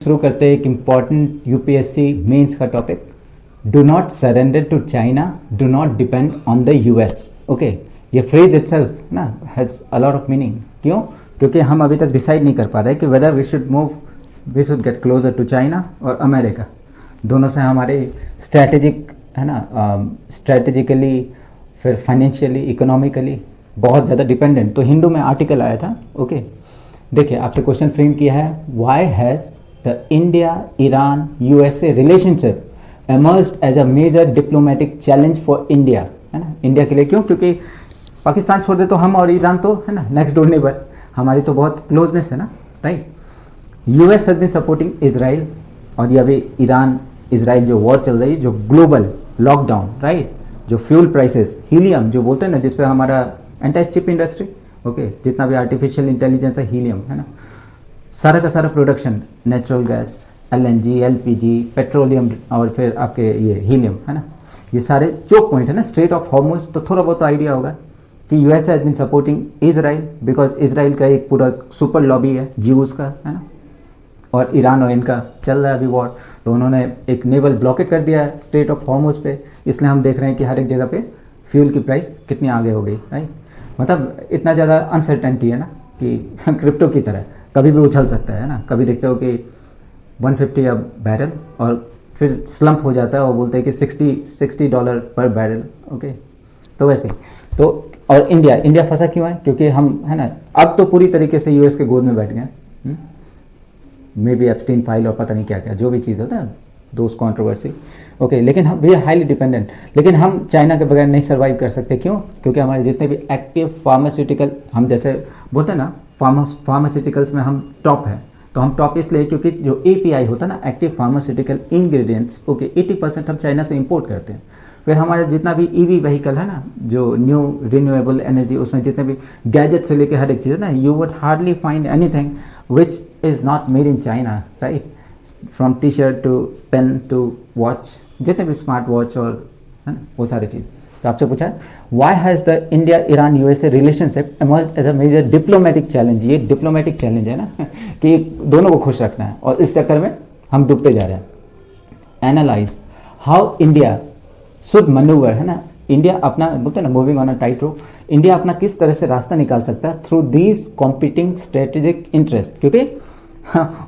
शुरू करते हैं एक इम्पॉर्टेंट यूपीएससी मेंस का टॉपिक। Do not surrender to China, do not depend on the US. Okay, ये फ्रेज इटसेल्फ ना has a lot of meaning. क्यों? क्योंकि हम अभी तक डिसाइड नहीं कर पा रहे कि whether we should get closer to China और अमेरिका। दोनों से हमारे स्ट्रैटेजिक है ना, स्ट्रैटेजिकली फिर फाइनेंशियली इकोनॉमिकली बहुत ज़्यादा डिपेंडेंट। तो हिंदू में आर्टिकल आया था। ओके, देखिए आपसे क्वेश्चन फ्रेम किया है, why has the India-Iran USA relationship emerged as a major diplomatic challenge for India, है ना। इंडिया के लिए क्यों? क्योंकि पाकिस्तान छोड़ दे तो हम और ईरान तो है ना नेक्स्ट डोर नेबर, हमारी तो बहुत क्लोजनेस है ना, right. US has been supporting Israel, और ये अभी ईरान इजराइल जो वॉर चल रही है, जो ग्लोबल लॉकडाउन, राइट, जो फ्यूल प्राइसेस, हीलियम जो बोलते हैं ना, जिसपे हमारा एंटायर चिप इंडस्ट्री, ओके, जितना भी आर्टिफिशियल इंटेलिजेंस है, हीलियम है ना, सारा का सारा production, natural gas, LNG, LPG, petroleum और फिर आपके ये हीलियम है ना, ये सारे चोक पॉइंट है ना, स्ट्रेट ऑफ हॉर्मुज। तो थोड़ा बहुत आइडिया होगा कि US has been supporting Israel because Israel का एक पूरा सुपर लॉबी है ज्यूज का, है ना, और ईरान और इनका चल रहा है अभी वॉर। तो उन्होंने एक नेवल ब्लॉकेट कर दिया है स्ट्रेट ऑफ हॉर्मुज पे, इसलिए हम देख रहे हैं कि हर एक जगह पे फ्यूल की प्राइस कितनी आगे हो गई, राइट। मतलब इतना ज़्यादा अनसर्टेनिटी है ना कि क्रिप्टो की तरह कभी भी उछल सकता है ना। कभी देखते हो कि 150 अब बैरल और फिर स्लम्प हो जाता है और बोलते हैं कि $60 पर बैरल। ओके, तो वैसे तो और इंडिया फंसा क्यों है? क्योंकि हम है ना अब तो पूरी तरीके से यूएस के गोद में बैठ गए, मे बी एप्स्टीन फाइल और पता नहीं क्या क्या जो भी चीज़ होता है, दोस्त कॉन्ट्रोवर्सी। ओके, लेकिन हम वी आर हाईली डिपेंडेंट, लेकिन हम चाइना के बगैर नहीं सर्वाइव कर सकते। क्यों? क्योंकि हमारे जितने भी एक्टिव फार्मास्यूटिकल, हम जैसे बोलते हैं ना फार्मास्यूटिकल्स में हम टॉप है। तो हम टॉप इसलिए क्योंकि जो एपीआई होता है ना, एक्टिव फार्मास्यूटिकल इंग्रेडिएंट्स, ओके, 80% हम चाइना से इंपोर्ट करते हैं। फिर हमारा जितना भी ईवी व्हीकल है ना, जो न्यू रिन्यूएबल एनर्जी, उसमें जितने भी गैजेट से लेके हर एक चीज़ है ना, you would hardly find anything which is not made in China, right. From T shirt to pen to watch, जितने भी स्मार्ट वॉच और है ना वो सारी चीज़। तो आपसे पूछा है why has the India Iran USA relationship emerge as a major diplomatic challenge. ये डिप्लोमेटिक चैलेंज है ना कि दोनों को खुश रखना है, और इस चक्कर में हम डूबते जा रहे हैं। Analyse how India should manoeuvre, है ना, इंडिया अपना बोलते हैं ना moving on a tight rope, India अपना किस तरह से रास्ता निकाल सकता है through these competing strategic interest. क्योंकि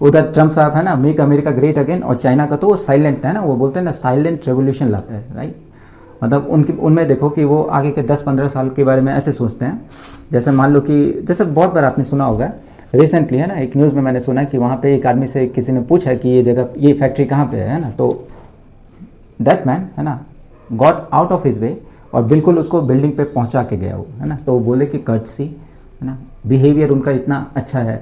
उधर ट्रम्प साहब है ना, मेक अमेरिका ग्रेट अगेन, और चाइना का तो वो साइलेंट है ना, वो बोलते हैं ना साइलेंट रेवोल्यूशन लाता है, राइट। मतलब उनमें देखो कि वो आगे के 10-15 साल के बारे में ऐसे सोचते हैं, जैसे मान लो कि जैसे बहुत बार आपने सुना होगा, रिसेंटली है ना एक न्यूज़ में मैंने सुना कि वहाँ पे एक आदमी से किसी ने पूछा कि ये जगह, ये फैक्ट्री कहाँ पे है ना, तो दैट मैन है ना got out of his way और बिल्कुल उसको बिल्डिंग पे पहुँचा के गया वो, है ना। तो वो बोले कि कर्टसी है ना, बिहेवियर उनका इतना अच्छा है।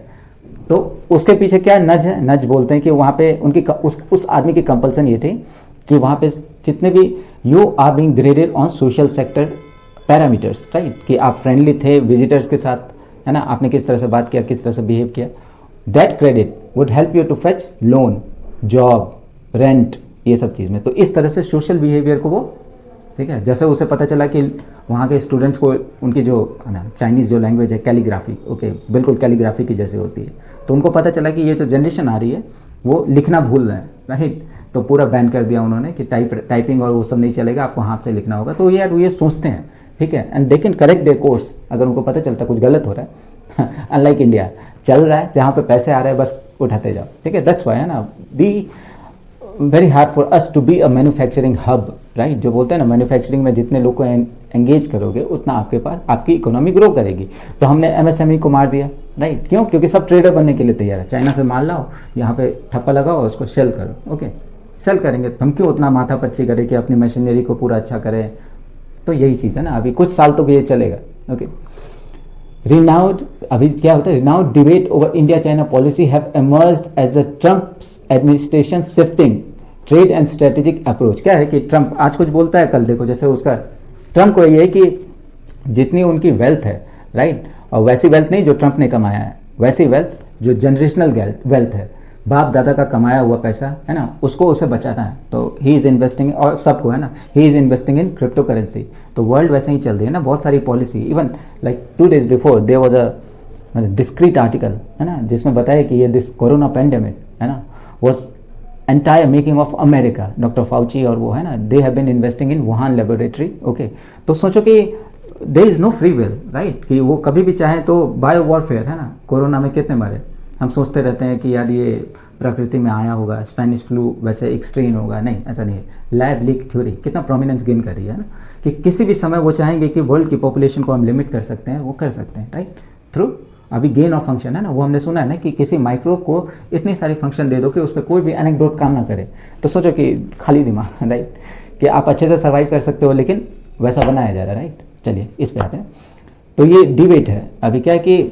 तो उसके पीछे क्या नज है? नज बोलते हैं कि वहाँ पे उनकी उस आदमी की कंपल्सन ये थी कि वहाँ पे जितने भी you are being graded on social sector parameters, right, कि आप फ्रेंडली थे विजिटर्स के साथ, है ना, आपने किस तरह से बात किया, किस तरह से बिहेव किया, that credit would help you to fetch loan, job, rent, ये सब चीज़ में। तो इस तरह से सोशल बिहेवियर को वो, ठीक है, जैसे उसे पता चला कि वहाँ के स्टूडेंट्स को उनकी जो है ना चाइनीज़ जो लैंग्वेज है कैलीग्राफी, ओके, बिल्कुल कैलीग्राफी की जैसे होती है, तो उनको पता चला कि ये जो जनरेशन आ रही है वो लिखना भूल रहे हैं, राइट। तो पूरा बैन कर दिया उन्होंने कि टाइपिंग और वो सब नहीं चलेगा, आपको हाथ से लिखना होगा। तो यार ये सोचते हैं, ठीक है, and they can correct their course अगर उनको पता चलता कुछ गलत हो रहा है। अनलाइक इंडिया चल रहा है जहाँ पे पैसे आ रहे हैं बस उठाते जाओ, ठीक है। दैट्स व्हाई है ना be very hard for us to be a manufacturing hub, right. जो बोलते हैं ना मैन्युफैक्चरिंग में जितने लोग को एंगेज करोगे उतना आपके पास आपकी इकोनॉमी ग्रो करेगी। तो हमने एमएसएमई को मार दिया, राइट। क्यों? क्योंकि सब ट्रेडर बनने के लिए तैयार है। चाइना से माल लाओ, यहाँ पे ठप्पा लगाओ, उसको सेल करो, ओके, सेल करेंगे। तो हम क्यों उतना माथा पच्ची करें कि अपनी मशीनरी को पूरा अच्छा करें? तो यही चीज़ है ना, अभी कुछ साल तो ये चलेगा, ओके। रिनाउड, अभी क्या होता है, renewed debate over India China policy have emerged as the Trump's administration shifting trade and strategic approach. क्या है कि ट्रम्प आज कुछ बोलता है, कल देखो जैसे उसका, ट्रम्प को ये है कि जितनी उनकी वेल्थ है, राइट, और वैसी वेल्थ नहीं जो ट्रम्प ने कमाया है, वैसी वेल्थ जो जनरेशनल वेल्थ है, बाप दादा का कमाया हुआ पैसा है ना, उसको उसे बचाना है। तो ही इज़ इन्वेस्टिंग, और सबको है ना, he is investing in crypto currency. तो वर्ल्ड वैसे ही चल रही है ना, बहुत सारी policy. Even like 2 days before there was a discreet article, है ना, जिसमें बताया कि ये दिस कोरोना पेंडेमिक है ना, was entire making of America, doctor Fauci और वो है ना, they have been investing in Wuhan laboratory, okay. तो सोचो कि there is no free will, right, कि वो कभी भी चाहे तो बायो वॉरफेयर है ना, कोरोना में कितने मरे, हम सोचते रहते हैं कि यार ये प्रकृति में आया होगा, स्पेनिश फ्लू वैसे एक स्ट्रेन होगा, नहीं ऐसा नहीं है। लैब लीक थ्योरी कितना प्रोमिनेंस गेन कर रही है ना, कि किसी भी समय वो चाहेंगे कि वर्ल्ड की पॉपुलेशन को हम लिमिट कर सकते हैं, वो कर सकते हैं, राइट, थ्रू अभी गेन ऑफ फंक्शन है ना, वो हमने सुना है ना कि किसी माइक्रोब को इतनी सारी फंक्शन दे दो कि उस पर कोई भी एनेक्डोट काम ना करे, तो सोचो कि खाली दिमाग, राइट, कि आप अच्छे से सर्वाइव कर सकते हो, लेकिन वैसा बनाया जा रहा है, राइट। चलिए इस पे आते हैं। तो ये डिबेट है अभी, क्या है कि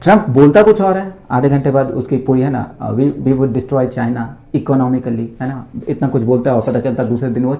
ट्रंप बोलता कुछ और है, आधे घंटे बाद उसकी पूरी है ना, we would destroy China economically, है ना, इतना कुछ बोलता है और पता चलता दूसरे दिन वो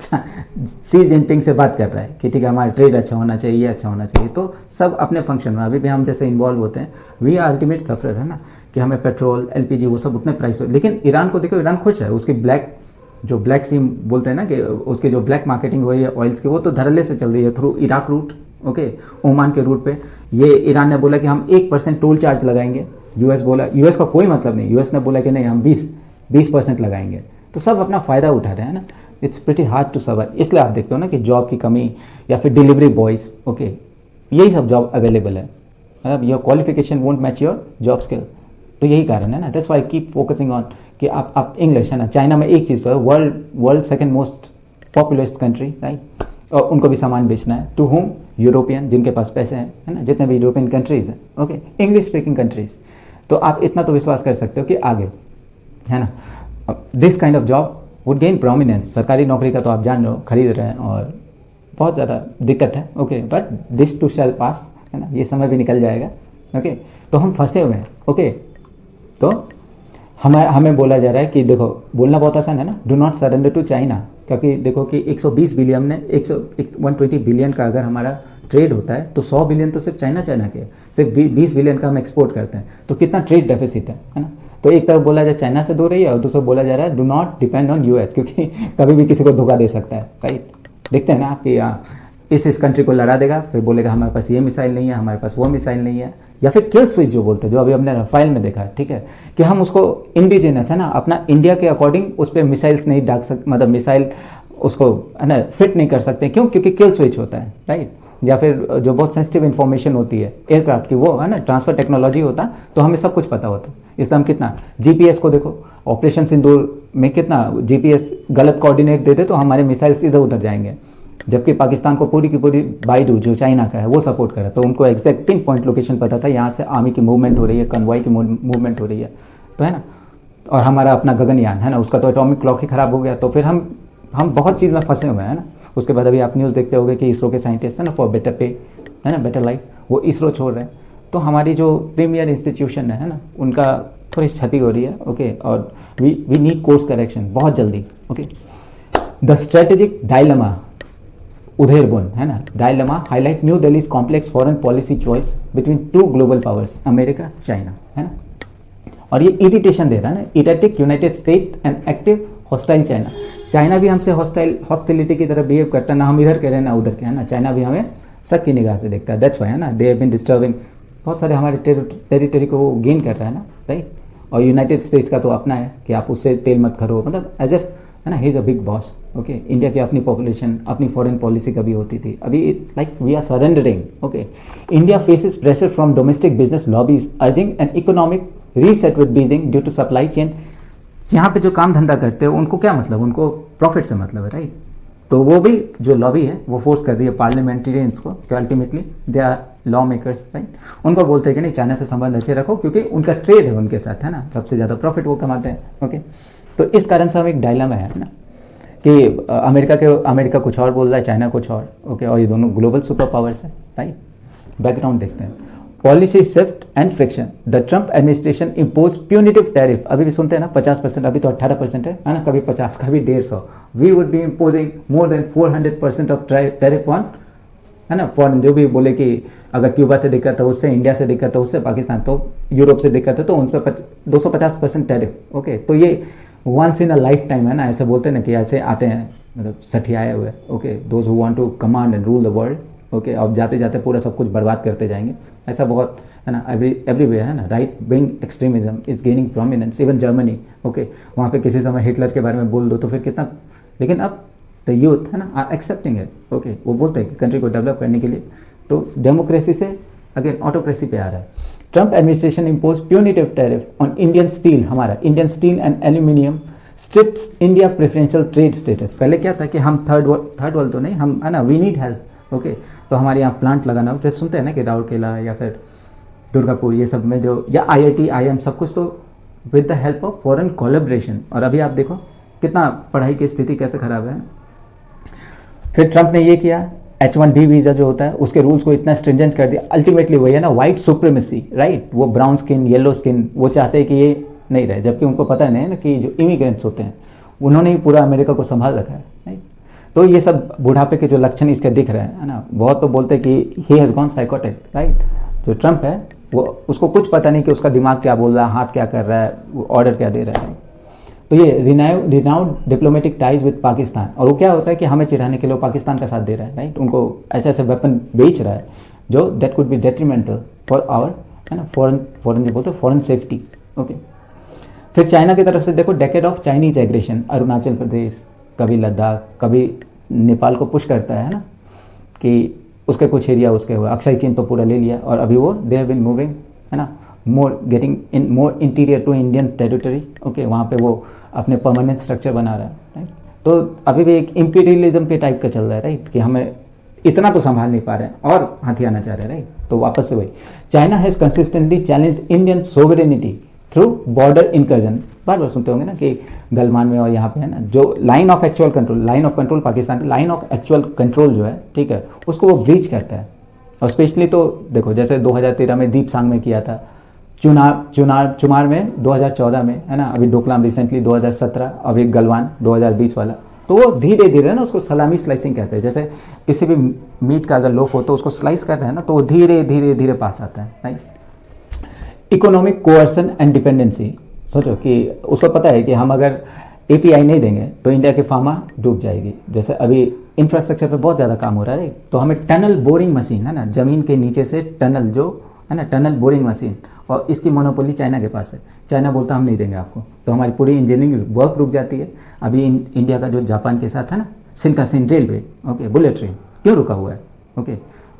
सी जिनपिंग से बात कर रहा है कि ठीक है हमारा ट्रेड अच्छा होना चाहिए, ये अच्छा होना चाहिए। तो सब अपने फंक्शन में, अभी भी हम जैसे इन्वॉल्व होते हैं, वी आर अल्टीमेट सफरर, है ना, कि हमें पेट्रोल एलपीजी वो सब उतने प्राइस पे, लेकिन ईरान को देखो, ईरान खुश है, उसकी ब्लैक सी बोलते हैं ना कि उसके जो ब्लैक मार्केटिंग हो रही है ऑयल्स की, वो तो धड़ल्ले से चल रही है through Iraq route, okay, Oman के रूट पे। ये ईरान ने बोला कि हम 1% टोल चार्ज लगाएंगे, यूएस बोला, यूएस का कोई मतलब नहीं, यूएस ने बोला कि नहीं हम 20% लगाएंगे। तो सब अपना फ़ायदा उठा रहे हैं ना, it's pretty hard to survive. इसलिए आप देखते हो ना कि जॉब की कमी या फिर डिलीवरी बॉयज़, ओके, यही सब जॉब अवेलेबल है, मतलब your qualification won't match your job skill. तो यही कारण है ना, that's why keep focusing on कि आप इंग्लिश, है ना, चाइना में एक चीज़ तो है, world second most populous country, right, और उनको भी सामान बेचना है, टू होम, यूरोपियन, जिनके पास पैसे हैं, है ना, जितने भी यूरोपियन कंट्रीज़ हैं, ओके, इंग्लिश स्पीकिंग कंट्रीज़। तो आप इतना तो विश्वास कर सकते हो कि आगे, है ना, this kind of job would gain prominence. सरकारी नौकरी का तो आप जान रहे हो, खरीद रहे हैं और बहुत ज़्यादा दिक्कत है, okay, but this too shall pass, है ना, ये समय भी निकल जाएगा, ओके। तो हम फंसे हुए हैं, ओके। तो हमें बोला जा रहा है कि देखो, बोलना बहुत आसान है ना, do not surrender to China, क्योंकि देखो कि 120 बिलियन ने 120 बिलियन का अगर हमारा ट्रेड होता है तो 100 बिलियन तो सिर्फ चाइना के, सिर्फ 20 बिलियन का हम एक्सपोर्ट करते हैं, तो कितना ट्रेड डेफिसिट है ना। तो एक तरफ बोला जाए चाइना से दूर रही है और दूसरा बोला जा रहा है do not depend on US, क्योंकि कभी भी किसी को धोखा दे सकता है, राइट। देखते हैं ना आप कि इस कंट्री को लड़ा देगा, फिर बोलेगा हमारे पास ये मिसाइल नहीं है, हमारे पास वो मिसाइल नहीं है, या फिर किल स्विच जो बोलते हैं, जो अभी हमने राफेल में देखा है, ठीक है, कि हम उसको इंडिजिनस, है ना, अपना इंडिया के अकॉर्डिंग उस पर मिसाइल्स नहीं डाल सकते, मतलब मिसाइल उसको, है ना, फिट नहीं कर सकते, क्यों, क्योंकि किल स्विच होता है, राइट। या फिर जो बहुत सेंसिटिव इन्फॉर्मेशन होती है एयरक्राफ्ट की, वो है ना, ट्रांसफर टेक्नोलॉजी होता, तो हमें सब कुछ पता होता। इसलिए हम कितना जीपीएस को देखो, ऑपरेशन सिंदूर में कितना जीपीएस गलत कोऑर्डिनेट देते तो हमारे मिसाइल्स इधर उधर जाएंगे, जबकि पाकिस्तान को पूरी की पूरी बाइडू जो चाइना का है वो सपोर्ट करा, तो उनको एग्जैक्ट पिन पॉइंट लोकेशन पता था, यहाँ से आर्मी की मूवमेंट हो रही है, कन्वॉय की मूवमेंट हो रही है, तो है ना। और हमारा अपना गगनयान, है ना, उसका तो एटॉमिक क्लॉक ही खराब हो गया, तो फिर हम बहुत चीज़ में फंसे हुए हैं ना। उसके बाद अभी आप न्यूज़ देखते होंगे कि इसरो के साइंटिस्ट है ना, फॉर बेटर पे, है ना, बेटर लाइफ, वो इसरो छोड़ रहे हैं। तो हमारी जो प्रीमियर इंस्टीट्यूशन है ना, उनका थोड़ी क्षति हो रही है, ओके, और वी नीड कोर्स करेक्शन बहुत जल्दी, ओके। द स्ट्रेटेजिक डायलेमा, उधेरबुन, है ना, dilemma highlight new Delhi's complex foreign policy choice between two global powers, America China, है ना। और ये इरिटेशन दे रहा है ना, erratic United state and active hostile China. China भी हमसे हॉस्टिलिटी की तरह बिहेव करता है, ना हम इधर के रहे ना उधर के, है ना। चाइना भी हमें शक की निगाह से देखता है, दैट्स व्हाई, है ना, दे हैव बीन डिस्टर्बिंग, बहुत सारे हमारे टेरिटरी को वो गेन कर रहा है ना, राइट। और यूनाइटेड स्टेट्स का तो अपना है कि आप उससे तेल मत खरो, मतलब एज एफ, है ना, he is a big boss, okay. India की अपनी पॉपुलेशन, अपनी फॉरेन पॉलिसी कभी होती थी, अभी like we are surrendering, okay. India faces pressure from domestic business lobbies urging an economic reset with Beijing due to supply chain. यहाँ पे जो काम धंधा करते हैं उनको क्या मतलब, उनको प्रॉफिट से मतलब है, राइट। तो वो भी जो लॉबी है वो फोर्स कर रही है पार्लियामेंटेरियंस को कि ultimately they are law makers, right. उनको बोलते हैं कि नहीं, चाइना से संबंध अच्छे रखो, क्योंकि उनका ट्रेड है उनके साथ, है ना, सबसे ज़्यादा प्रॉफिट वो कमाते हैं, ओके। तो इस कारण से हम एक डायलेमा है ना, कि अमेरिका कुछ और बोल रहा है, चाइना कुछ और, ओके, और ये दोनों ग्लोबल सुपर पावर्स है, राइट। बैकग्राउंड देखते हैं। Policy shift and friction, the Trump administration impose punitive tariff, अभी भी सुनते हैं ना 50%, अभी तो 18% है ना, कभी 50, कभी 150। We would be imposing more than 400% of tariff on, है ना, फॉरन, जो भी बोले कि अगर क्यूबा से दिक्कत है उससे, इंडिया से दिक्कत है उससे, पाकिस्तान, तो यूरोप से दिक्कत है तो उन पर 250% टैरिफ, ओके। तो ये once in a life time, है ना, ऐसे बोलते हैं ना कि ऐसे आते हैं, मतलब सठियाए हुए, okay, those who want to command and rule the world, okay. अब जाते जाते पूरा सब कुछ बर्बाद करते जाएंगे, ऐसा बहुत है ना, एवरीवेयर है ना, right wing extremism is gaining prominence, even Germany, okay, वहाँ पे किसी समय हिटलर के बारे में बोल दो तो फिर कितना, लेकिन अब द यूथ है ना आर एक्सेप्टिंग इट, ओके, वो बोलते हैं कि कंट्री को डेवलप करने के लिए, तो डेमोक्रेसी से अगेन ऑटोक्रेसी पे आ रहा है। Trump administration impose punitive tariff on Indian steel, हमारा Indian steel and aluminium, strips India preferential trade status. पहले क्या था कि हम थर्ड वर्ल्ड तो नहीं, हम है ना, वी नीड हेल्प, ओके, तो हमारे यहाँ प्लांट लगाना, जैसे सुनते हैं ना कि राउरकेला या फिर दुर्गापुर ये सब में जो, या IIT IIM सब कुछ तो with the help of foreign collaboration. और अभी आप देखो कितना पढ़ाई की स्थिति कैसे खराब है। फिर ट्रंप ने ये किया, H1B वीज़ा जो होता है उसके रूल्स को इतना स्ट्रिंजेंट कर दिया, अल्टीमेटली वही है ना, वाइट सुप्रीमेसी, राइट, वो ब्राउन स्किन येलो स्किन वो चाहते हैं कि ये नहीं रहे, जबकि उनको पता नहीं है ना कि जो इमिग्रेंट्स होते हैं उन्होंने ही पूरा अमेरिका को संभाल रखा है, राइट। तो ये सब बुढ़ापे के जो लक्षण इसके दिख रहे हैं, है ना, बहुत तो बोलते हैं कि he has gone psychotic, right. जो ट्रंप है वो, उसको कुछ पता नहीं कि उसका दिमाग क्या बोल रहा है, हाथ क्या कर रहा है, वो ऑर्डर क्या दे रहा है। तो ये renowned diplomatic ties with Pakistan, और वो क्या होता है कि हमें चिढ़ाने के लिए पाकिस्तान का साथ दे रहा है, राइट, उनको ऐसे ऐसे वेपन बेच रहा है जो that could be detrimental for our, है ना, फॉरेन जो बोलते हैं फॉरेन सेफ्टी, ओके। फिर चाइना की तरफ से देखो, decade of Chinese aggression, Arunachal Pradesh, कभी लद्दाख, कभी नेपाल को पुश करता है ना, कि उसके कुछ एरिया उसके हुआ, अक्साई चीन तो पूरा ले लिया, और अभी वो दे हैव बीन मूविंग, है ना, more getting in more interior to Indian territory, okay, वहाँ पे वो अपने परमानेंट स्ट्रक्चर बना रहा है, राइट। तो अभी भी एक इम्पीरियलिज्म के टाइप का चल रहा है, राइट, कि हमें इतना तो संभाल नहीं पा रहे हैं और हाथी आना चाह रहे हैं, राइट। तो वापस से वही, China has consistently challenge Indian sovereignty through border incursion, बार बार सुनते होंगे ना कि गलवान में और यहाँ पे है ना, जो line of control Pakistan, line of actual control जो है, ठीक है, उसको वो ब्रीच करता है। और स्पेशली तो देखो जैसे 2013 में दीपसांग में किया था, चुनार में 2014 में, है ना, अभी डोकलाम रिसेंटली 2017, अभी गलवान 2020 वाला, तो वो धीरे धीरे ना उसको सलामी स्लाइसिंग कहते हैं, जैसे किसी भी मीट का अगर लोफ हो तो उसको स्लाइस कर रहे हैं ना, तो वो धीरे धीरे धीरे पास आता है, राइट। इकोनॉमिक कोअर्सन एंड डिपेंडेंसी, सोचो कि उसको पता है कि हम अगर API नहीं देंगे तो इंडिया की फार्मा डूब जाएगी। जैसे अभी इंफ्रास्ट्रक्चर पे बहुत ज़्यादा काम हो रहा है, तो हमें टनल बोरिंग मशीन, है ना, ज़मीन के नीचे से टनल जो है ना, टनल बोरिंग मशीन, और इसकी मोनोपोली चाइना के पास है। चाइना बोलता हम नहीं देंगे आपको, तो हमारी पूरी इंजीनियरिंग वर्क रुक जाती है। अभी इंडिया का जो जापान के साथ है ना, Shinkansen railway, okay, bullet train क्यों रुका हुआ है, ओके,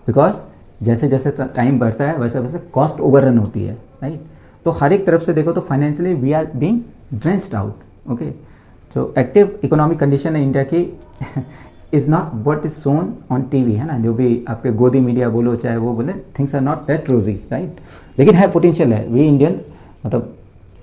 बिकॉज जैसे जैसे टाइम बढ़ता है वैसे वैसे कॉस्ट ओवररन होती है, राइट। तो हर एक तरफ से देखो तो financially we are being drained out, okay. जो एक्टिव इकोनॉमिक कंडीशन है इंडिया की is not what is shown on TV, है ना, जो भी आपके गोदी मीडिया बोलो चाहे वो बोले, थिंग्स आर नॉट दैट रोजी, राइट। लेकिन है, पोटेंशियल है, वी इंडियंस मतलब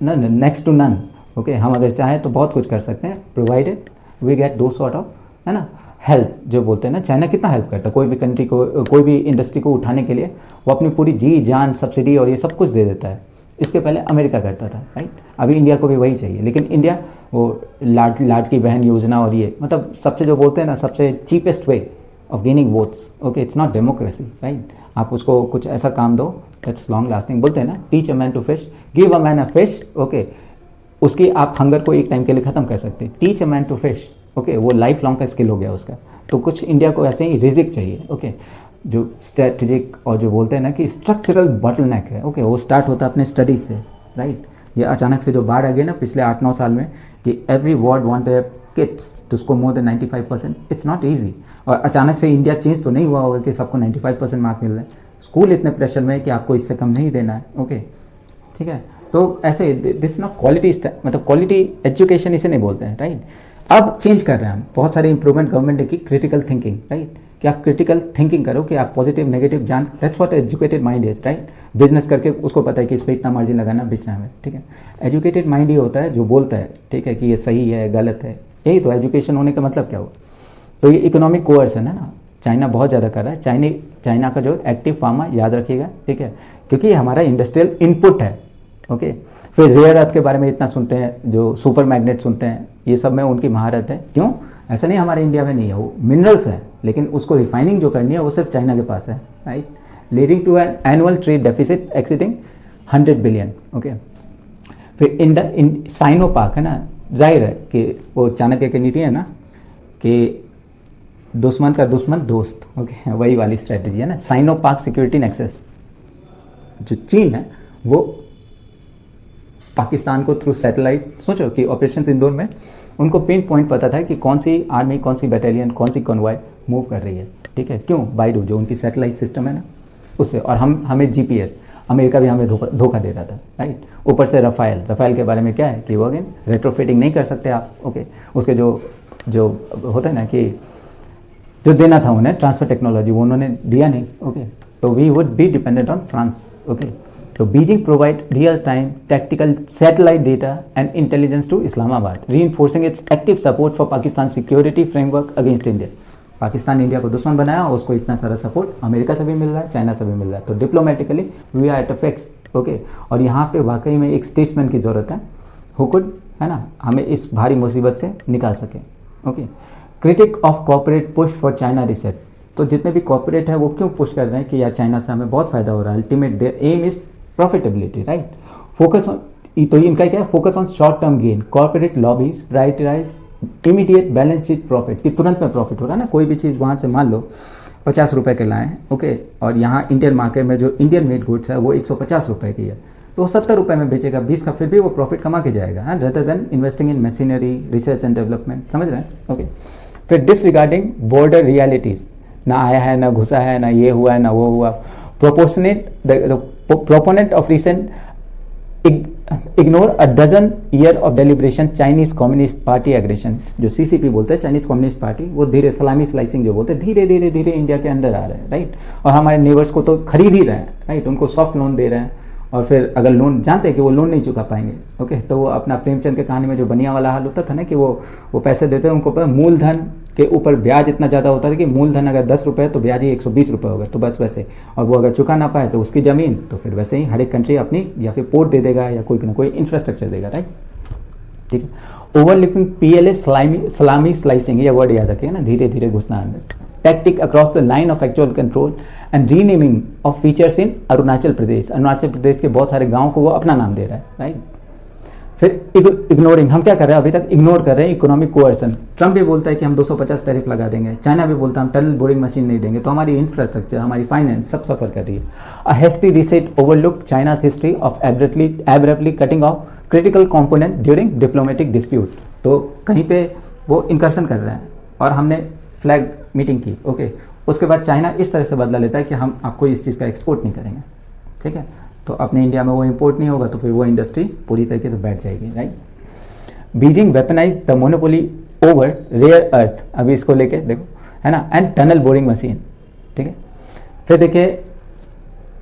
नेक्स्ट टू नन, ओके, हम अगर चाहें तो बहुत कुछ कर सकते हैं, प्रोवाइडेड वी गेट दो सॉर्ट ऑफ, है ना, हेल्प। जो बोलते हैं ना, चाइना कितना हेल्प करता है कोई भी कंट्री को, कोई भी इंडस्ट्री को उठाने के लिए, वो अपनी पूरी जी जान सब्सिडी और ये सब कुछ दे देता है। इसके पहले अमेरिका करता था, राइट। अभी इंडिया को भी वही चाहिए, लेकिन इंडिया वो लाड की बहन योजना और ये मतलब सबसे जो बोलते हैं ना, सबसे cheapest way of gaining votes, okay, it's not democracy, right. आप उसको कुछ ऐसा काम दो दैट्स लॉन्ग लास्टिंग। बोलते हैं ना, teach a man to fish, give a man a fish, okay, उसकी आप हंगर को एक टाइम के लिए ख़त्म कर सकते हैं। Teach a man to fish, okay, वो लाइफ लॉन्ग का स्किल हो गया उसका। तो कुछ इंडिया को ऐसे ही रिजिक चाहिए, ओके, जो स्ट्रेटेजिक और जो बोलते हैं ना कि स्ट्रक्चरल बॉटलनेक है, ओके, वो स्टार्ट होता है अपने स्टडीज से, राइट। ये अचानक से जो बाढ़ आ गई ना पिछले 8-9 साल में, कि every ward want kids to score more than 95%, it's not easy. और अचानक से इंडिया चेंज तो नहीं हुआ होगा कि सबको 95% मार्क मिल रहे हैं। स्कूल इतने प्रेशर में है कि आपको इससे कम नहीं देना है, ओके, ठीक है। तो ऐसे दिस नॉट क्वालिटी, मतलब क्वालिटी एजुकेशन इसे नहीं बोलते हैं, राइट। अब चेंज कर रहे हैं हम, बहुत सारे इंप्रूवमेंट गवर्नमेंट ने की, क्रिटिकल थिंकिंग, राइट, कि आप क्रिटिकल थिंकिंग करो, कि आप पॉजिटिव नेगेटिव जान, that's what educated mind is, right. Business करके उसको पता है कि इस पर इतना मार्जिन लगाना, बेचना है, ठीक है। एजुकेटेड माइंड ही होता है जो बोलता है, ठीक है, कि ये सही है गलत है, यही तो एजुकेशन होने का मतलब क्या हुआ। तो ये इकोनॉमिक कोअर्सन है ना, चाइना बहुत ज़्यादा कर रहा है। चाइना का जो एक्टिव फार्मा याद रखिएगा, ठीक है, क्योंकि ये हमारा इंडस्ट्रियल इनपुट है, ओके। फिर रेयर अर्थ के बारे में इतना सुनते हैं, जो सुपर मैग्नेट सुनते हैं, ये सब में उनकी महारत है। क्यों? ऐसा नहीं हमारे इंडिया में नहीं है, वो मिनरल्स है, लेकिन उसको रिफाइनिंग जो करनी है वो सिर्फ चाइना के पास है, right, leading to an annual trade deficit exceeding 100 billion, okay. फिर साइनो पार्क है ना, जाहिर है कि वो चाणक्य की नीति है ना कि दुश्मन का दुश्मन दोस्त, ओके, वही वाली स्ट्रेटेजी है ना, साइनो पार्क सिक्योरिटी नेक्सस, जो चीन है वो पाकिस्तान को थ्रू सैटेलाइट, सोचो कि ऑपरेशन सिंदूर में उनको पिन पॉइंट पता था कि कौन सी आर्मी, कौन सी बैटालियन, कौन सी कॉन्वॉय मूव कर रही है, ठीक है, क्यों, बाइडू जो उनकी सैटेलाइट सिस्टम है ना उससे, और हमें जीपीएस, अमेरिका भी हमें धोखा दे रहा था, राइट। ऊपर से रफाइल के बारे में क्या है कि वो अगेन रेट्रोफिटिंग नहीं कर सकते आप, ओके, उसके जो होता है ना कि जो देना था उन्हें ट्रांसफर टेक्नोलॉजी वो उन्होंने दिया नहीं, ओके, तो we would be dependent on France, okay. तो Beijing provide real time tactical satellite data and intelligence to Islamabad, reinforcing its active support for Pakistan security framework against India. Pakistan India को दुश्मन बनाया, उसको इतना सारा सपोर्ट अमेरिका से भी मिल रहा है, चाइना से भी मिल रहा है, तो diplomatically we are at a fix, okay. और यहाँ पे वाकई में एक स्टेट्समैन की ज़रूरत है हु कुड, है ना, हमें इस भारी मुसीबत से निकाल सके, okay. Critic of corporate push for China reset, तो जितने भी कॉर्पोरेट है वो क्यों पुश कर रहे हैं कि यार चाइना से हमें बहुत फायदा हो रहा है, ultimate their aim is profitability, right. Focus on, तो इनका क्या है, focus on short term gain, corporate lobbies prioritise immediate balance sheet profit, कि तुरंत में प्रॉफिट हो रहा है ना, कोई भी चीज़ वहाँ से मान लो 50 रुपये के लाएँ, ओके, और यहाँ इंडियन मार्केट में जो इंडियन मेड गुड्स है वो 150 रुपये की है, तो वो 70 रुपये में बेचेगा, 20 का, फिर भी वो प्रॉफिट कमा के जाएगा, हाँ, rather than investing in machinery, research and development, समझ रहे हैं, ओके। फिर डिसरिगार्डिंग बॉर्डर रियलिटीज़, ना आया है, ना घुसा है, ना ये हुआ है, ना वो हुआ, proponent of recent ignore a dozen year of deliberation Chinese communist party aggression, जो सीसीपी बोलते हैं चाइनीज कम्युनिस्ट पार्टी, वो धीरे सलामी स्लाइसिंग जो बोलते हैं, धीरे धीरे धीरे इंडिया के अंदर आ रहे हैं, राइट। और हमारे नेबर्स को तो खरीद ही रहे हैं, राइट, उनको सॉफ्ट लोन दे रहे हैं, और फिर अगर लोन जानते हैं कि वो लोन नहीं चुका पाएंगे, ओके, तो वो अपना प्रेमचंद के कहानी में जो बनिया वाला हाल होता था ना कि वो पैसे देते हैं, उनको पर मूलधन के ऊपर ब्याज इतना ज़्यादा होता था कि मूलधन अगर 10 रुपये तो ब्याज ही 120 रुपये होगा, तो बस वैसे, और वो अगर चुका ना पाए तो उसकी ज़मीन, तो फिर वैसे ही हर एक कंट्री अपनी या फिर पोर्ट दे देगा या कोई ना कोई इंफ्रास्ट्रक्चर देगा, राइट, ठीक है। ओवरलुकिंग पीएलए सलामी स्लाइसिंग, ये वर्ड याद रखिए ना, धीरे धीरे घुसना अंदर, tactic across the line of actual control and renaming of features in Arunachal Pradesh, Arunachal Pradesh के बहुत सारे गाँव को वो अपना नाम दे रहा है, राइट। फिर इग्नोरिंग, हम क्या कर रहे हैं अभी तक, इग्नोर कर रहे हैं इकोनॉमिक कोअर्सन। ट्रम्प भी बोलता है कि हम 250 टैरिफ लगा देंगे, चाइना भी बोलता है हम टनल बोरिंग मशीन नहीं देंगे, तो हमारी इंफ्रास्ट्रक्चर, हमारी फाइनेंस सब सफर कर रही है। A hasty reset overlook China's history of abruptly cutting off critical component during diplomatic dispute, तो कहीं पे वो इंकर्शन कर रहे हैं और हमने फ्लैग मीटिंग की, ओके, उसके बाद चाइना इस तरह से बदला लेता है कि हम आपको इस चीज़ का एक्सपोर्ट नहीं करेंगे, ठीक है, तो अपने इंडिया में वो इंपोर्ट नहीं होगा, तो फिर वो इंडस्ट्री पूरी तरीके से बैठ जाएगी, right. Beijing weaponise the monopoly over rare earth, अभी इसको लेके देखो, है ना, एंड टनल बोरिंग मशीन, ठीक है। फिर देखिए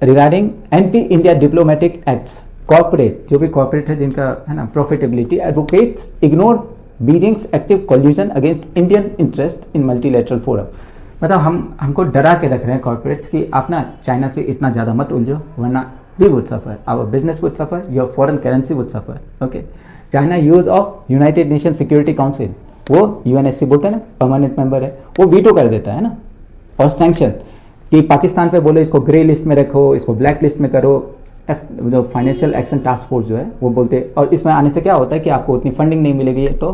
regarding anti India diplomatic acts, corporate, जो भी कॉर्पोरेट है जिनका, है ना, profitability advocates ignore Beijing's active collusion against Indian interest in multilateral forum, मतलब हमको डरा के रख रहे हैं कॉर्पोरेट्स कि आप ना चाइना से इतना ज़्यादा मत उलझो, वरना we would suffer, our business would suffer, your foreign currency would suffer, okay. China use of United Nations Security Council, वो UNSC बोलते हैं ना, परमानेंट मेंबर है, वो वीटो कर देता है ना, और सैंक्शन कि पाकिस्तान पे बोले इसको ग्रे लिस्ट में रखो, इसको ब्लैक लिस्ट में करो, जो फाइनेंशियल एक्शन टास्क फोर्स जो है वो बोलते हैं, और इसमें आने से क्या होता है कि आपको उतनी फंडिंग नहीं मिलेगी, तो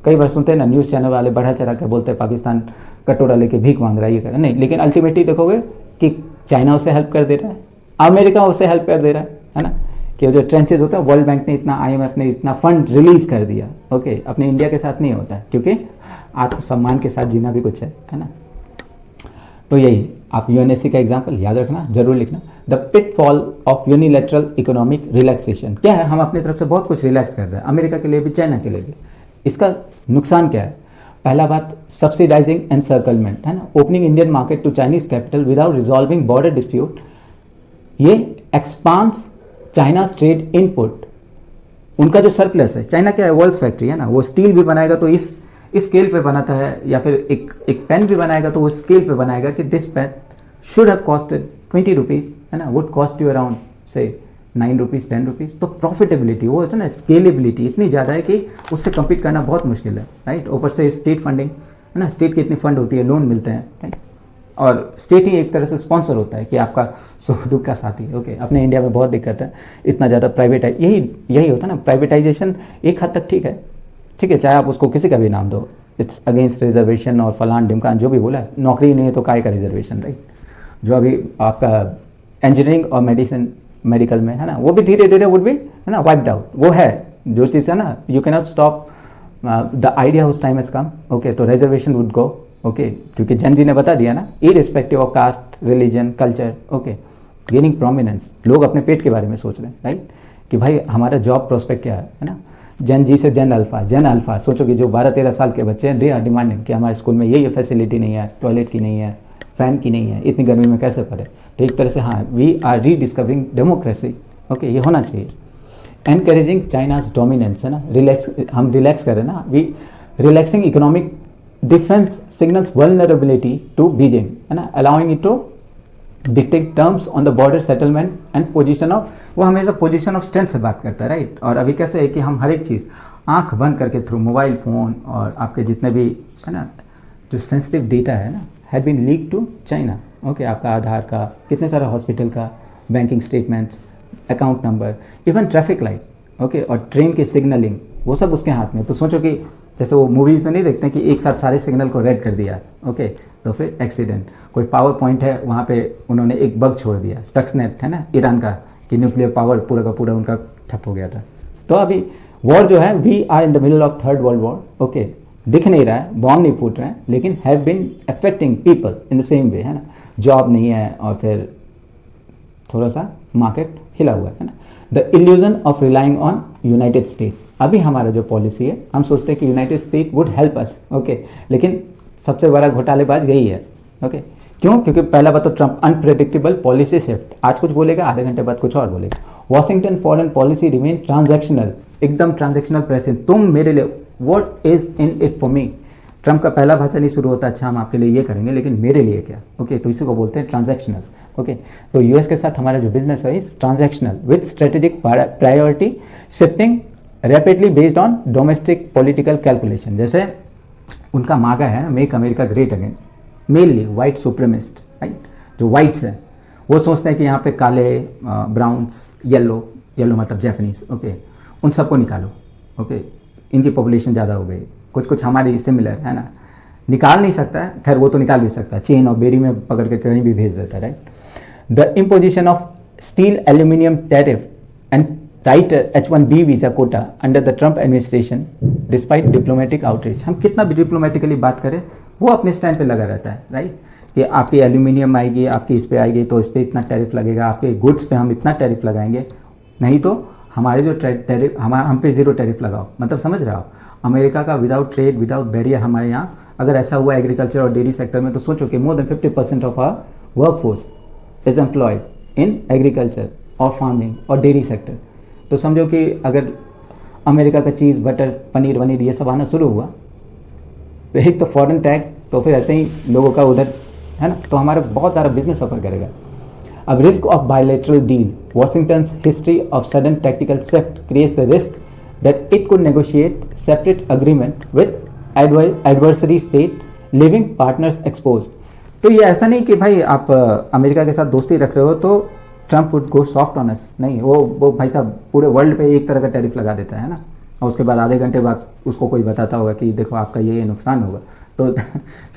कई बार सुनते हैं ना न्यूज़ चैनल वाले बढ़ा चढ़ा के बोलते हैं पाकिस्तान कटोरा लेके भीख मांग रहा है, ये कर रहा है, नहीं, लेकिन अल्टीमेटली देखोगे कि चाइना उसे हेल्प कर दे रहा है, अमेरिका उससे हेल्प कर दे रहा है ना, कि जो ट्रेंचेज होता है, वर्ल्ड बैंक ने इतना, IMF ने इतना फंड रिलीज कर दिया, ओके, अपने इंडिया के साथ नहीं होता है, क्योंकि आत्मसम्मान के साथ जीना भी कुछ है ना। तो यही आप UNSC का एग्जाम्पल याद रखना, जरूर लिखना। The pitfall of unilateral economic relaxation, क्या है, हम अपनी तरफ से बहुत कुछ रिलैक्स कर रहे हैं, अमेरिका के लिए भी, चाइना के लिए भी, इसका नुकसान क्या है। पहला बात, सब्सिडाइजिंग एनसर्कलमेंट, है ना, opening Indian market to Chinese capital without resolving border dispute, ये एक्सपांड्स चाइनाज ट्रेड इनपुट, उनका जो सरप्लस है, चाइना क्या है, वर्ल्ड्स फैक्ट्री है ना, वो स्टील भी बनाएगा तो इस स्केल पे बनाता है, या फिर एक पेन भी बनाएगा तो वो स्केल पे बनाएगा कि this pen should have costed 20 rupees, है ना, वुड कॉस्ट यू अराउंड से 9 रुपीज़ 10 रुपीज़, तो प्रॉफिटेबिलिटी वो होता है ना, स्केलेबिलिटी इतनी ज़्यादा है कि उससे कम्पीट करना बहुत मुश्किल है, राइट। ऊपर से स्टेट फंडिंग, है ना, स्टेट की इतनी फंड होती है, लोन मिलते हैं, राइट, और स्टेट ही एक तरह से स्पॉन्सर होता है कि आपका सुख दुख का साथी, ओके। अपने इंडिया में बहुत दिक्कत है, इतना ज़्यादा प्राइवेटाइज, यही होता है ना, प्राइवेटाइजेशन एक हद तक ठीक है, चाहे आप उसको किसी का भी नाम दो, इट्स अगेंस्ट रिजर्वेशन और फलान ढिमकान जो भी बोला है, नौकरी नहीं है तो काय का रिजर्वेशन, राइट। जो अभी आपका इंजीनियरिंग और मेडिसिन मेडिकल में, है ना, वो भी धीरे धीरे वुड बी, है ना, वाइप्ड आउट। वो है जो चीज़ है ना, you can not stop the idea उस टाइम इज कम, ओके। तो रिजर्वेशन वुड गो, ओके, क्योंकि जन जी ने बता दिया ना, irrespective of caste, religion, culture, okay, gaining prominence. लोग अपने पेट के बारे में सोच रहे हैं, राइट, कि भाई हमारा जॉब प्रोस्पेक्ट क्या है ना। जन जी से जन अल्फा सोचो कि जो 12-13 साल के बच्चे हैं, दे आर डिमांडिंग कि हमारे स्कूल में ये फैसिलिटी नहीं है, टॉयलेट की नहीं है, फैन की नहीं है, इतनी गर्मी में कैसे पढ़े। तो एक तरह से हाँ, we are rediscovering democracy, okay, ये होना चाहिए। एनकरेजिंग चाइनाज डोमिनेंस, है ना, हम रिलैक्स करें ना, we relaxing economic defence signals vulnerability to Beijing, है ना, allowing it to dictate terms on the border settlement and position of, वो हमेशा पोजीशन ऑफ स्ट्रेंथ से बात करता है, राइट। और अभी कैसे है कि हम हर एक चीज़ आंख बंद करके थ्रू मोबाइल फ़ोन और आपके जितने भी, है ना, जो सेंसिटिव डेटा है ना, had been leak to China, okay. आपका आधार का, कितने सारे हॉस्पिटल का, banking statements, account number, even traffic light, okay, और ट्रेन की सिग्नलिंग, वो सब उसके हाथ में। तो सोचो कि जैसे वो मूवीज़ में नहीं देखते कि एक साथ सारे सिग्नल को रेड कर दिया, ओके, तो फिर एक्सीडेंट। कोई पावर पॉइंट है, वहाँ पे उन्होंने एक बग छोड़ दिया, स्टक्सनेट, है ना, ईरान का, कि न्यूक्लियर पावर पूरा का पूरा उनका ठप हो गया था। तो अभी वॉर जो है, we are in the middle of third world war, okay, दिख नहीं रहा है, बॉम्ब नहीं फूट रहे हैं, लेकिन have been affecting people in the same way, है ना। जॉब नहीं है और फिर थोड़ा सा मार्केट हिला हुआ है ना। The illusion of relying on United state, अभी हमारा जो पॉलिसी है, हम सोचते हैं कि United state would help us, okay, लेकिन सबसे बड़ा घोटालेबाज यही है, ओके। क्यों? क्योंकि पहला बात तो ट्रंप, अनप्रेडिक्टेबल पॉलिसी शिफ्ट, आज कुछ बोलेगा, आधे घंटे बाद कुछ और बोलेगा। Washington foreign policy remain transactional, एकदम ट्रांजैक्शनल प्रेसिडेंट, तुम मेरे लिए, what is in it for me. Trump का पहला भाषण ही शुरू होता है, अच्छा हम आपके लिए ये करेंगे, लेकिन मेरे लिए क्या, ओके। तो इसी को बोलते हैं ट्रांजैक्शनल, ओके। तो यूएस के साथ हमारा जो बिजनेस है is transactional with strategic priority shifting rapidly based on domestic political calculation. जैसे उनका मांगा है ना, make America great again, mainly white supremacist, right, जो वाइट्स हैं वो सोचते हैं कि यहाँ पे काले, ब्राउन्स, येलो मतलब जैपनीज, ओके, उन सबको निकालो, ओके, इनकी पॉपुलेशन ज़्यादा हो गई, कुछ हमारी सिमिलर है ना, निकाल नहीं सकता है, खैर वो तो निकाल भी सकता है, चेन और बेड़ी में पकड़ के कहीं भी भेज देता है, right. The imposition of steel aluminium tariff and tighter H-1B visa quota under the Trump administration despite diplomatic outreach। हम कितना भी डिप्लोमेटिकली बात करें, वो अपने स्टैंड पे लगा रहता है, राइट, कि आपकी एल्यूमिनियम आएगी, आपकी इस पे आएगी तो इस पे इतना टैरिफ लगेगा, आपके गुड्स पे हम इतना टैरिफ लगाएंगे, नहीं तो हमारे जो टैरिफ, हम पे जीरो टैरिफ लगाओ। मतलब समझ रहे हो, अमेरिका का विदाउट ट्रेड, विदाउट बैरियर हमारे यहाँ अगर ऐसा हुआ एग्रीकल्चर और डेयरी सेक्टर में, तो सोचो कि more than 50% of our workforce is employed in agriculture और फार्मिंग और डेयरी सेक्टर। तो समझो कि अगर अमेरिका का चीज़, बटर, पनीर वनीर ये सब आना शुरू हुआ, तो एक तो फॉरेन टैग, तो फिर ऐसे ही लोगों का उधर, है ना, तो हमारा बहुत सारा बिजनेस सफ़र करेगा। अब risk of bilateral deal, वॉशिंगटन्स history of sudden tactical shift creates the risk that it could negotiate separate agreement with adversary state, living partners expose. तो ये ऐसा नहीं कि भाई आप अमेरिका के साथ दोस्ती रख रहे हो तो Trump would go soft on us, नहीं, वो भाई साहब पूरे वर्ल्ड पे एक तरह का टैरिफ लगा देता है ना, और उसके बाद आधे घंटे बाद उसको कोई बताता होगा कि देखो आपका ये नुकसान होगा, तो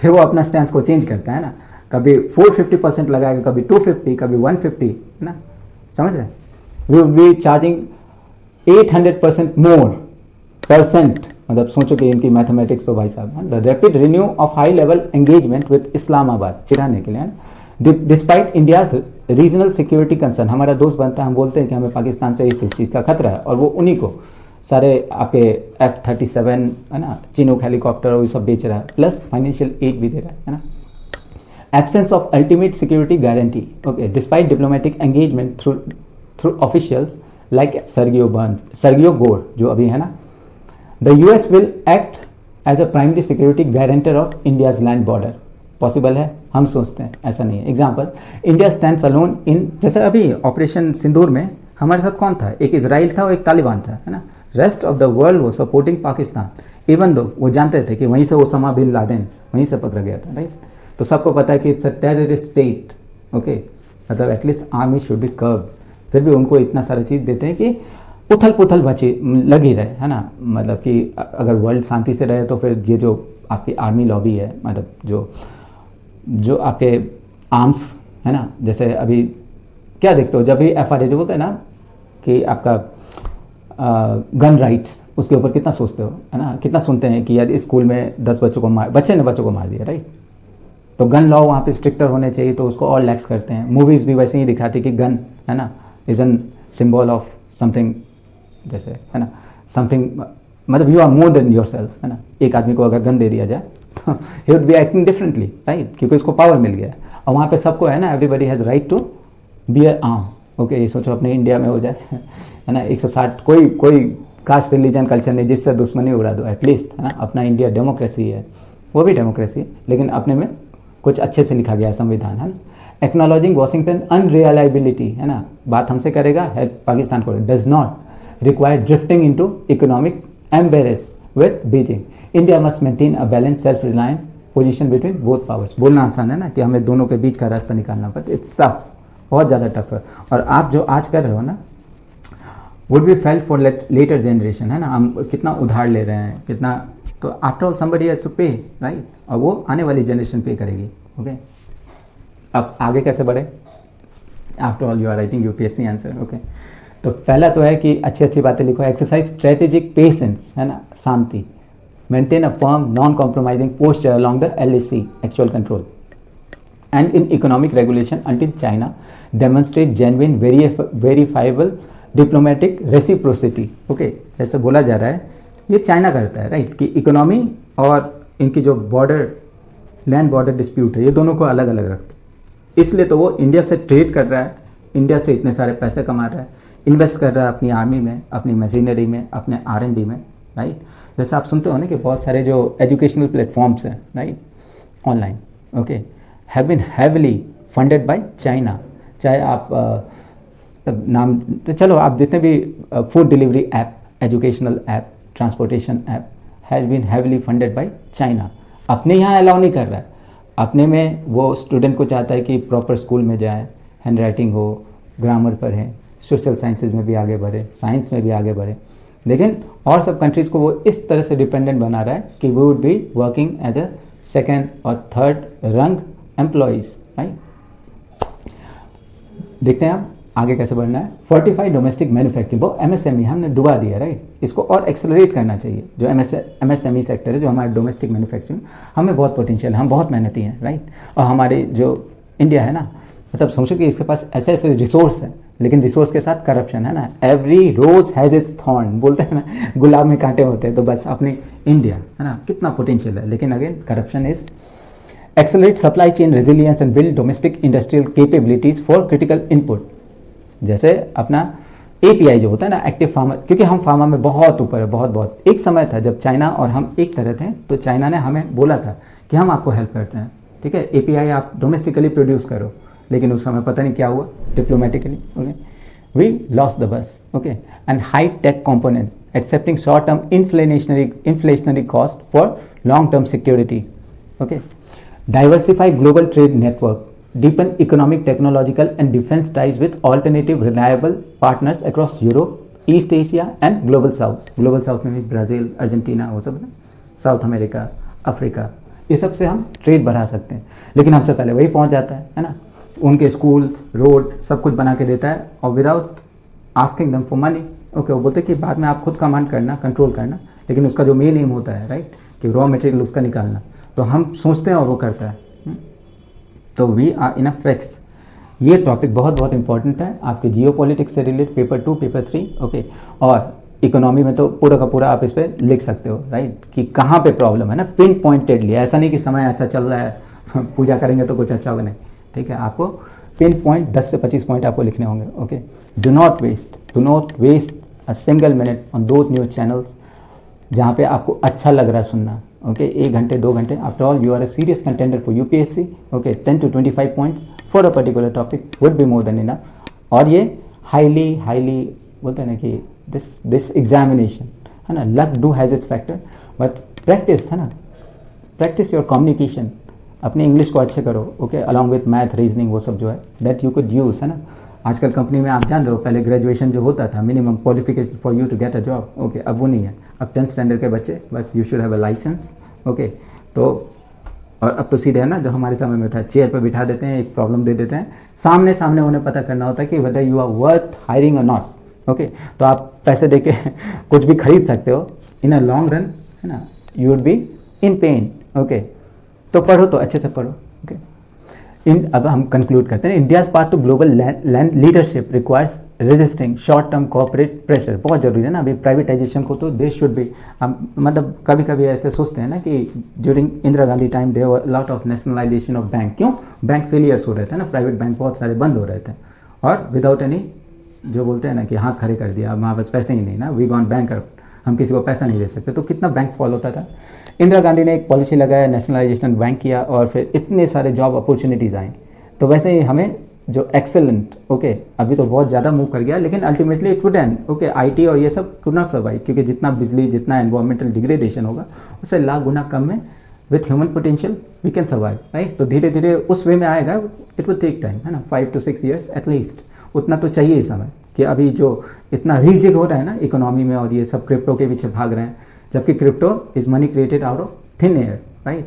फिर वो अपना स्टैंस को चेंज करता है ना, कभी 450% लगाएगा, कभी 250, कभी 150, ना, समझ रहे हैं। We will be charging 800% more percent, मतलब सोचो कि इनकी मैथमेटिक्स तो भाई साहब, the rapid renew of high level engagement with Islamabad, चिढ़ाने के लिए, despite India's regional security concern, हमारा दोस्त बनता है, हम बोलते हैं कि हमें पाकिस्तान से इस चीज़ का खतरा है, और वो उन्हीं को सारे आपके F-37, है ना, चिनूक हेलीकॉप्टर और ये सब बेच रहा है, प्लस फाइनेंशियल एड भी दे रहा है ना। Absence of ultimate security guarantee, okay, despite diplomatic engagement through officials like Sergio Gor जो अभी है ना, the US will act as a primary security guarantor of India's land border. Possible है, हम सोचते हैं, ऐसा नहीं है। Example, India stands alone in, जैसे अभी ऑपरेशन सिंदूर में हमारे साथ कौन था, एक इजराइल था और एक तालिबान था, है ना। रेस्ट ऑफ द वर्ल्ड वो सपोर्टिंग पाकिस्तान, इवन दो वो जानते थे कि वहीं से ओसामा बिन लादेन वहीं से पकड़ा गया था, राइट। तो सबको पता है कि it's a terrorist state, okay, मतलब एटलीस्ट आर्मी शुड बी कर्ब, फिर भी उनको इतना सारा चीज़ देते हैं कि उथल पुथल बची लगी रहे, है ना। मतलब कि अगर वर्ल्ड शांति से रहे तो फिर ये जो आपकी आर्मी लॉबी है, मतलब जो आपके आर्म्स है ना, जैसे अभी क्या देखते हो जब भी FRA जो बोलते हैं ना कि आपका गन राइट्स, उसके ऊपर कितना सोचते हो, है ना? कितना सुनते हैं कि यार स्कूल में 10 बच्चों को मार दिया, राइट? तो गन लॉ वहाँ पे स्ट्रिक्टर होने चाहिए, तो उसको और लैक्स करते हैं। मूवीज़ भी वैसे ही दिखाती कि गन, है ना, is an symbol of something, जैसे, है ना, समथिंग, मतलब you are more than yourself, है ना? एक आदमी को अगर गन दे दिया जाए तो he would be acting differently, right? क्योंकि उसको पावर मिल गया। और वहाँ पे सबको, है ना, everybody has right to bear arm. Okay, ये सोचो अपने इंडिया में हो जाए, है ना, 160 कोई कास्ट रिलीजन कल्चर नहीं जिससे दुश्मनी उड़ा दो एटलीस्ट, है ना? अपना इंडिया डेमोक्रेसी है, वो भी डेमोक्रेसी है, लेकिन अपने में कुछ अच्छे से लिखा गया है संविधान, है ना? एक्नॉलेजिंग वॉशिंगटन अनरियलाइबिलिटी, है ना, बात हमसे करेगा, हेल्प पाकिस्तान को, does not require drifting into economic embarrass with Beijing. India must maintain a balance self reliant position between both powers. बोलना आसान है ना कि हमें दोनों के बीच का रास्ता निकालना पड़ता है, इट्स टफ, बहुत ज़्यादा टफ है। और आप जो आज कर रहे हो ना, would be felt for later generation, है ना? हम कितना उधार ले रहे हैं, कितना, तो after all somebody has to pay, right? और वो आने वाली जनरेशन पे करेगी। ओके, अब आगे कैसे बढ़े? After all you are writing UPSC answer. Okay, तो पहला तो है कि अच्छी अच्छी बातें लिखो, एक्सरसाइज स्ट्रेटेजिक पेशेंस, है ना, शांति, maintain a firm non compromising posture along the LAC actual control and in economic regulation until China demonstrate genuine verifiable diplomatic reciprocity। Okay, जैसे बोला जा रहा है ये चाइना करता है, राइट? कि इकोनॉमी और इनकी जो बॉर्डर, लैंड बॉर्डर डिस्प्यूट है, ये दोनों को अलग अलग रखते हैं। इसलिए तो वो इंडिया से ट्रेड कर रहा है, इंडिया से इतने सारे पैसे कमा रहा है, इन्वेस्ट कर रहा है अपनी आर्मी में, अपनी मशीनरी में, अपने R&D में, राइट? जैसे आप सुनते हो ना कि बहुत सारे जो एजुकेशनल प्लेटफॉर्म्स हैं, right, online, okay, have been heavily funded by China। चाहे आप नाम तो चलो, आप जितने भी food delivery app, educational app, transportation app, has been heavily funded by China. अपने यहाँ अलाउ नहीं कर रहा है, अपने में वो स्टूडेंट को चाहता है कि प्रॉपर स्कूल में जाए, हैंड राइटिंग हो, ग्रामर पढ़े, सोशल साइंसेज में भी आगे बढ़े, साइंस में भी आगे बढ़े, लेकिन और सब कंट्रीज़ को वो इस तरह से डिपेंडेंट बना रहा है कि we would be working as a second और थर्ड रंग एम्प्लॉइज, राइट? देखते हैं आप आगे कैसे बढ़ना है। फोर्टिफाइड डोमेस्टिक मैन्युफैक्चरिंग, वो MSME हमने डुबा दिया, राइट? इसको और एक्सेलरेट करना चाहिए। जो MSME सेक्टर है, जो हमारे डोमेस्टिक मैन्युफैक्चरिंग, हमें बहुत पोटेंशियल है, हम बहुत मेहनती हैं, राइट? और हमारे जो इंडिया है ना, मतलब समझो कि इसके पास ऐसे ऐसे रिसोर्स हैं, लेकिन रिसोर्स के साथ करप्शन, है ना? Every rose has its thorn, बोलते हैं ना, गुलाब में कांटे होते हैं। तो बस अपनी इंडिया, है ना, कितना पोटेंशियल है, लेकिन again corruption is. Accelerate supply chain resilience and build domestic industrial capabilities for critical input। जैसे अपना API जो होता है ना, एक्टिव फार्मा, क्योंकि हम फार्मा में बहुत ऊपर है, बहुत। एक समय था जब चाइना और हम एक तरह थे, तो चाइना ने हमें बोला था कि हम आपको हेल्प करते हैं, ठीक है, API आप डोमेस्टिकली प्रोड्यूस करो, लेकिन उस समय पता नहीं क्या हुआ diplomatically, okay, we lost the bus, okay. And high tech component accepting short term inflationary cost for long term security, okay. Diversify global trade network, deepen economic, technological and defense ties with alternative reliable partners across Europe, East Asia and Global South। Global South में भी Brazil, Argentina, वो सब है, south America, Africa, ये सब से हम trade बढ़ा सकते हैं। लेकिन हमसे पहले वही पहुंच जाता है ना, उनके स्कूल्स, रोड सब कुछ बना के देता है और without asking them for money, okay. वो बोलते हैं कि बाद में आप खुद कमांड करना, कंट्रोल करना, लेकिन उसका जो मेन एम होता है, राइट, कि रॉ मटेरियल उसका निकालना, तो हम सोचते हैं और वो करता है। तो we are in a fix. ये टॉपिक बहुत इंपॉर्टेंट है आपके जियो पॉलिटिक्स से रिलेटेड, पेपर 2, पेपर 3, ओके। और इकोनॉमी में तो पूरा का पूरा आप इस पर लिख सकते हो, राइट, कि कहाँ पे प्रॉब्लम है ना, पिन पॉइंटेडली। ऐसा नहीं कि समय ऐसा चल रहा है पूजा करेंगे तो कुछ अच्छा बने, ठीक है। आपको पिन पॉइंट 10 से 25 पॉइंट आपको लिखने होंगे, okay. Do not waste a single minute on those news channels जहाँ पे आपको अच्छा लग रहा है सुनना, ओके। 1 घंटे 2 घंटे, after all you are a serious contender for UPSC, okay. 10 to 25 points for a particular topic would be more than enough. और ये हाईली बोलते हैं ना कि दिस एग्जामिनेशन, है ना, luck do has its factor, but practice, है ना, प्रैक्टिस योर कम्युनिकेशन, अपने इंग्लिश को अच्छे करो, okay, along with math, reasoning, वो सब जो है दैट यू कुड यूज़, है ना। आजकल कंपनी में आप जान रहे हो, पहले ग्रेजुएशन जो होता था, minimum qualification for you to get a job, okay, अब वो नहीं है। अब 10th स्टैंडर्ड के बच्चे बस you should have a licence, okay. तो और अब तो सीधे है ना, जो हमारे समय में था, चेयर पर बिठा देते हैं, एक प्रॉब्लम दे देते हैं, सामने सामने उन्हें पता करना होता है कि whether you are worth hiring और नॉट। ओके, तो आप पैसे देके कुछ भी खरीद सकते हो, इन अ लॉन्ग रन है ना, you would be in pen. Okay, तो पढ़ो तो अच्छे से पढ़ो। ओके, अब हम कंक्लूड करते हैं। India's path to global land leadership requires resisting short term corporate pressure. बहुत जरूरी है ना, अभी प्राइवेटाइजेशन को तो देश शुड भी, मतलब कभी कभी ऐसे सोचते हैं ना कि during Indira Gandhi time there were lot of nationalisation of bank. क्यों? बैंक फेलियर्स हो रहे थे ना, प्राइवेट बैंक बहुत सारे बंद हो रहे थे, और विदाउट एनी, जो बोलते हैं ना कि हाथ खड़े कर दिया, अब हमारे पास पैसे ही नहीं ना, वी गॉन बैंकरप्ट, हम किसी को पैसा नहीं दे सकते, तो कितना बैंक फॉल होता था। इंदिरा गांधी ने एक पॉलिसी लगाया, नेशनलाइजेशन बैंक किया, और फिर इतने सारे जॉब अपॉर्चुनिटीज़ आई। तो वैसे ही हमें जो एक्सेलेंट, ओके, अभी तो बहुत ज़्यादा मूव कर गया, लेकिन ultimately it would and, okay, IT और ये सब कुड नॉट सर्वाइव, क्योंकि जितना बिजली, जितना एनवायरमेंटल डिग्रेडेशन होगा, उससे लाख गुना कम में with human potential we can survive, right. तो धीरे धीरे उस वे में आएगा, इट वुड टेक टाइम, है ना, 5 to 6 years एटलीस्ट, उतना तो चाहिए ही समय। कि अभी जो इतना रीजिग हो रहा है ना इकोनॉमी में, और ये सब क्रिप्टो के पीछे भाग रहे हैं, जबकि crypto is money created out of thin air, right.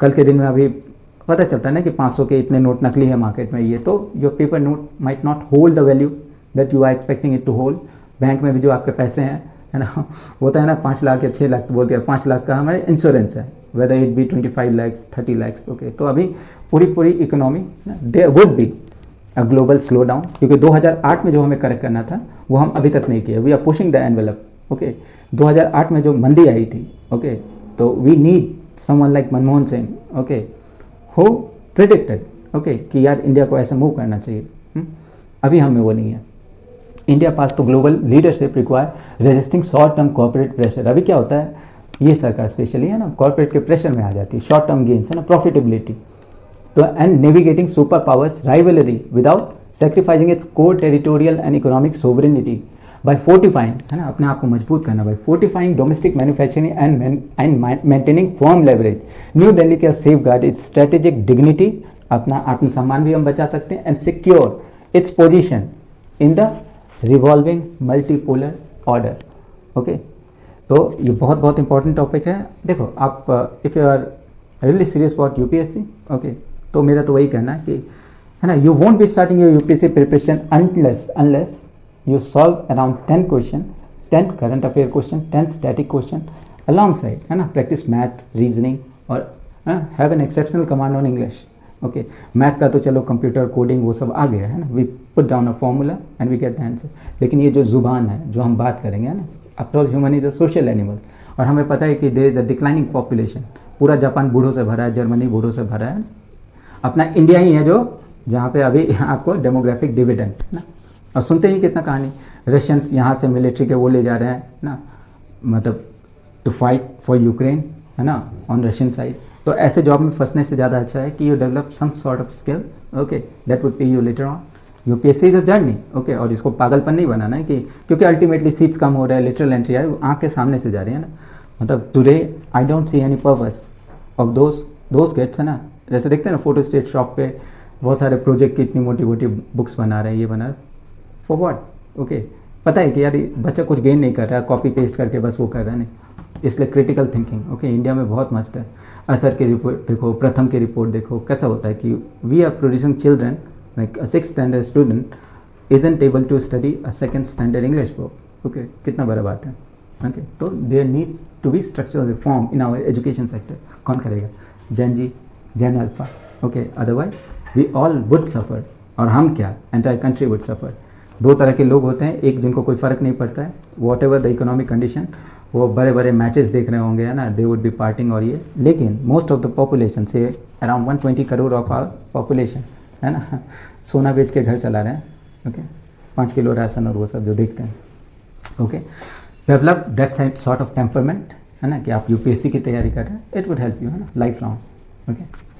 कल के दिन में अभी पता चलता है ना कि 500 के इतने नोट नकली है मार्केट में, ये तो your paper note might not hold the value that you are expecting it to hold. Bank में भी जो आपके पैसे हैं, है ना, होता है ना 5 लाख या 6 लाख, बोल दिया 5 लाख का हमारे इंश्योरेंस है, whether it be 25 lakhs 30 lakhs। Okay, तो अभी पूरी economy, there would be a global slow down, क्योंकि 2008 में जो हमें करेक्ट करना था वो हम अभी तक नहीं किए। We are pushing the envelope. Okay, 2008 में जो मंदी आई थी, ओके, तो we need someone like Manmohan Singh, okay, who predicted, okay, कि यार इंडिया को ऐसे मूव करना चाहिए। अभी हमें वो नहीं है। इंडिया पास तो global leadership require resisting short term corporate pressure. अभी क्या होता है, ये सरकार स्पेशली है ना, कॉर्पोरेट के प्रेशर में आ जाती है, शॉर्ट टर्म गेन्स है ना, प्रॉफिटेबिलिटी, तो and navigating super powers rivalry without sacrificing its core territorial and economic sovereignty by fortifying, है ना, अपने आप को मजबूत करना, by fortifying domestic manufacturing and maintaining firm leverage. New Delhi can safe guard its strategic dignity, अपना आत्मसम्मान भी हम बचा सकते हैं, and secure its position in the revolving multipolar order. Okay, तो ये बहुत बहुत इंपॉर्टेंट टॉपिक है। देखो आप if you are really serious about UPSC, okay, तो मेरा तो वही कहना है कि, है ना, you won't be starting your UPSC preparation unless you solve around 10 question, 10 current affair question, 10 static question alongside, है ना, practice math, reasoning, और have an exceptional command on English। Okay, math का तो चलो कंप्यूटर कोडिंग वो सब आ गया है ना, we put down a formula and we get the answer. लेकिन ये जो जुबान है, जो हम बात करेंगे, है ना, after all human is a social animal, और हमें पता है कि there is a declining population. पूरा जापान बूढ़ों से भरा है, जर्मनी बूढ़ों से भरा है, अपना इंडिया ही है जो जहाँ पे अभी आपको डेमोग्राफिक डिविडेंड, है ना। और सुनते ही कितना कहानी, रशियंस यहाँ से मिलिट्री के वो ले जा रहे हैं ना, मतलब टू फाइट फॉर यूक्रेन, है ना, ऑन रशियन साइड। तो ऐसे जॉब में फंसने से ज़्यादा अच्छा है कि you develop some sort of skill, okay, that would pay you later on. UPSC is a journey, okay, और इसको पागलपन नहीं बनाना है कि क्योंकि अल्टीमेटली सीट्स कम हो रहा है, लिटरल एंट्री है, आँख के सामने से जा रही है ना। मतलब today I don't see any purpose of those gates, है ना। जैसे देखते हैं ना फोटो स्टेट शॉप पे बहुत सारे प्रोजेक्ट की इतनी मोटी मोटी बुक्स बना रहे हैं, ये बना रहे, फॉर व्हाट? ओके, पता है कि यार बच्चा कुछ गेन नहीं कर रहा है, कॉपी पेस्ट करके बस वो कर रहा है, नहीं। इसलिए क्रिटिकल थिंकिंग, ओके, इंडिया में बहुत मस्त है। असर की रिपोर्ट देखो, प्रथम की रिपोर्ट देखो, कैसा होता है कि we are producing children like a 6th standard student isn't able to study a 2nd standard English book. Okay, कितना बड़ा बात है। ओके, तो there need to be structural reform in our education sector. कौन करेगा? Jain ji, Jain Alpha. Okay, otherwise we all would suffer, और हम क्या, एंटायर कंट्री वुड सफ़र। दो तरह के लोग होते हैं, एक जिनको कोई फ़र्क नहीं पड़ता है, what ever the economic condition, वो बड़े बड़े मैचेस देख रहे होंगे, है ना, दे वुड बी पार्टिंग और ये। लेकिन मोस्ट ऑफ द पॉपुलेशन से around 120 crore of our population, है ना, सोना बेच के घर चला रहे हैं। ओके, 5 किलो राशन और वो सब जो देखते हैं। Okay, develop that sort of temperament, है ना, कि आप यूपीएससी की तैयारी कर रहे हैं, इट वुड हेल्प यू, है ना, लाइफ लॉन्ग। ओके।